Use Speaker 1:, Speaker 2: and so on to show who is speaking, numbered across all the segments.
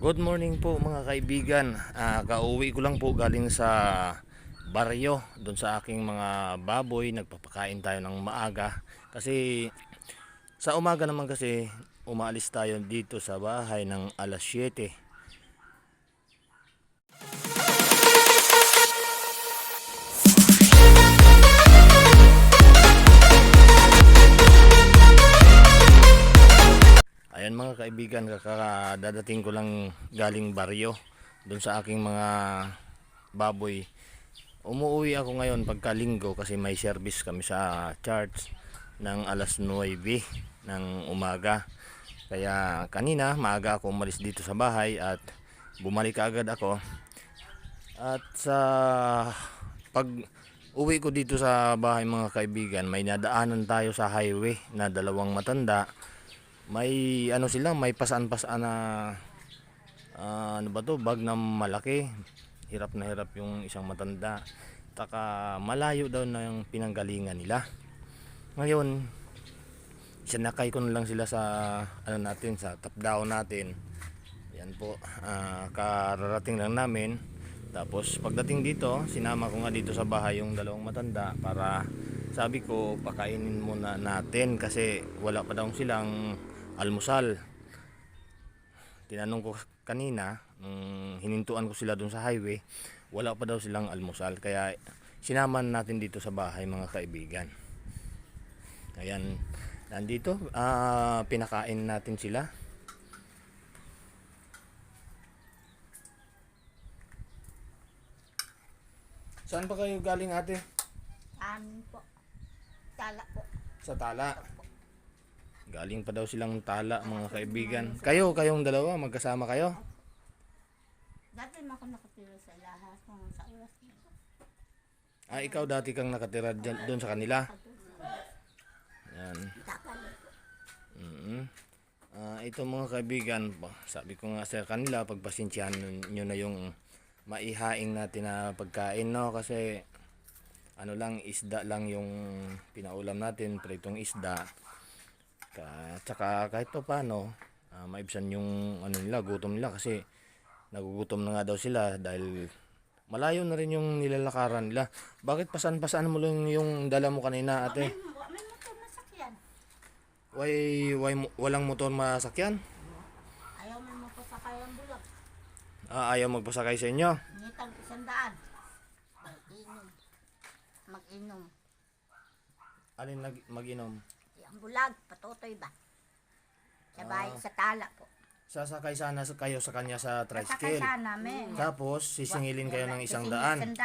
Speaker 1: Good morning po mga kaibigan. Kauwi ko lang po galing sa baryo doon sa aking mga baboy. Nagpapakain tayo ng maaga. Kasi sa umaga naman kasi umaalis tayo dito sa bahay ng alas 7. Ayan mga kaibigan, kakadadating ko lang galing baryo doon sa aking mga baboy. Umuwi ako ngayon pagka linggo kasi may service kami sa church ng alas 9 ng umaga. Kaya kanina maaga ako umalis dito sa bahay at bumalik agad ako. At sa pag uwi ko dito sa bahay mga kaibigan, may nadaanan tayo sa highway na dalawang matanda. May ano sila, may pasaan-pasaan na ano ba to, bag na malaki. Hirap na hirap yung isang matanda. Taka malayo daw na yung pinanggalingan nila. Ngayon, sinakay ko na lang sila sa ano natin, sa top down natin. Yan po, kararating lang namin. Tapos pagdating dito, sinama ko nga dito sa bahay yung dalawang matanda para sabi ko pakainin muna natin kasi wala pa daw silang almusal. Tinanong ko kanina, hinintuan ko sila dun sa highway, wala pa daw silang almusal. Kaya sinaman natin dito sa bahay mga kaibigan. Ayan, nandito, pinakain natin sila. Saan pa kayo galing ate?
Speaker 2: Amin po. Tala po.
Speaker 1: Sa Tala. Galing pa daw silang Tala mga kaibigan. Kayong dalawa, magkasama kayo?
Speaker 2: Dati mo ako nakatira sa lahat kung sa oras nito.
Speaker 1: Ikaw dati kang nakatira doon sa kanila? Yan.
Speaker 2: Takal.
Speaker 1: Ito mga kaibigan, sabi ko nga sa kanila, pagpasensyahan nyo na yung maihaing natin na pagkain, no? Kasi ano lang, isda lang yung pinaulam natin, pritong isda. Tsaka kahit pa paano, maibsan yung ano nila, gutom nila kasi nagugutom na nga daw sila dahil malayo na rin yung nilalakaran nila. Bakit pasan-pasan mo lang yung dala mo kanina ate?
Speaker 2: May motor na sakyan.
Speaker 1: Walang motor masakyan?
Speaker 2: Ayaw may motor sa kayang bulag.
Speaker 1: Ayaw magpasakay sa inyo?
Speaker 2: Ngitang 100. Mag-inom. Mag-inom.
Speaker 1: Alin mag-inom?
Speaker 2: Ang bulag, patutoy ba? Sa bahay, sa Tala po.
Speaker 1: Sasakay sana kayo sa kanya sa
Speaker 2: Sakay
Speaker 1: tricycle.
Speaker 2: sana namin.
Speaker 1: Tapos sisingilin kayo ng 100.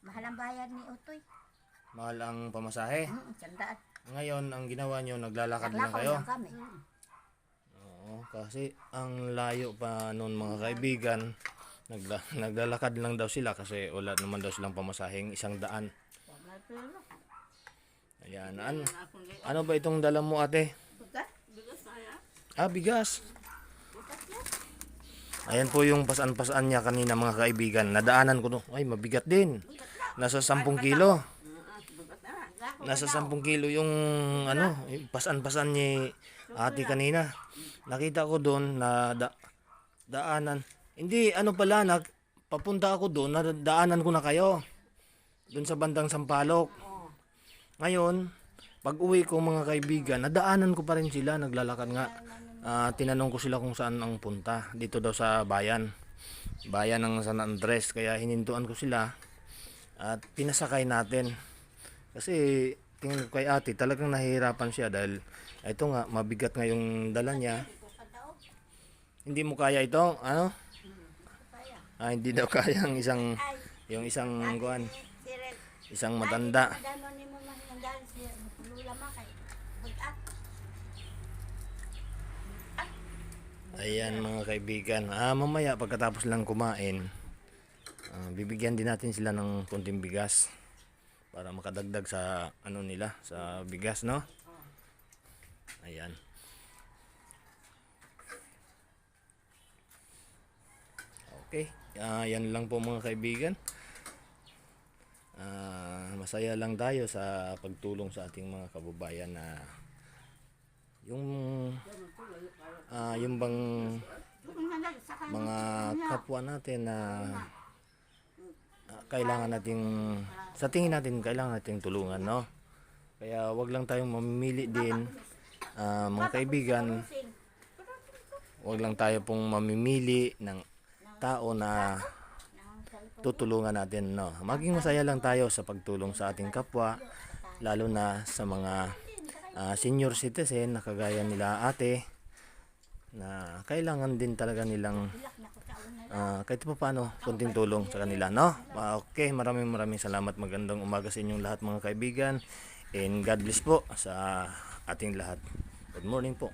Speaker 2: Mahal ang bayad ni Utoy.
Speaker 1: Mahal ang pamasahe.
Speaker 2: 100.
Speaker 1: Ngayon, ang ginawa nyo, naglalakad lang
Speaker 2: Naglakaw
Speaker 1: kayo.
Speaker 2: lang kami.
Speaker 1: Oo, kasi ang layo pa noon mga kaibigan. Naglalakad lang daw sila kasi wala naman daw silang pamasaheng 100.
Speaker 2: May pera.
Speaker 1: Ayan, ano ba itong dala mo ate? Bigas. Ayan po yung pasan-pasan niya kanina mga kaibigan. Nadaanan ko no. Ay, mabigat din. Nasa 10 kilo. Nasa 10 kilo yung ano, yung pasan-pasan ni ate kanina. Nakita ko doon na daanan. Hindi, ano pala, papunta ako doon, nadaanan ko na kayo. Doon sa bandang Sampaloc. Ngayon, pag uwi ko mga kaibigan, nadaanan ko pa rin sila, naglalakad nga. Tinanong ko sila kung saan ang punta. Dito daw sa bayan. Bayan ng San Andres. Kaya hinintuan ko sila at pinasakay natin. Kasi tingin ko kay ate, talagang nahihirapan siya dahil ito nga, mabigat nga yung dala niya. Hindi mo kaya ito? Ano? Hindi daw kaya yung isang guan. Isang matanda. Ayan mga kaibigan. Mamaya pagkatapos lang kumain, bibigyan din natin sila ng konting bigas para makadagdag sa ano nila, sa bigas, no? Ayan. Okay. Yan lang po mga kaibigan. Masaya lang tayo sa pagtulong sa ating mga kababayan na yung bang kapwa natin na kailangan nating, sa tingin natin, kailangan nating tulungan, no? Kaya wag lang tayong mamimili din, mga kaibigan, wag lang tayo pong mamimili ng tao na tutulungan natin, no? Maging masaya lang tayo sa pagtulong sa ating kapwa, lalo na sa mga senior citizen na kagaya nila ate, na kailangan din talaga nilang kahit pa paano kunting tulong sa kanila, no? Okay, maraming salamat. Magandang umaga sa inyong lahat mga kaibigan, and God bless po sa ating lahat. Good morning po.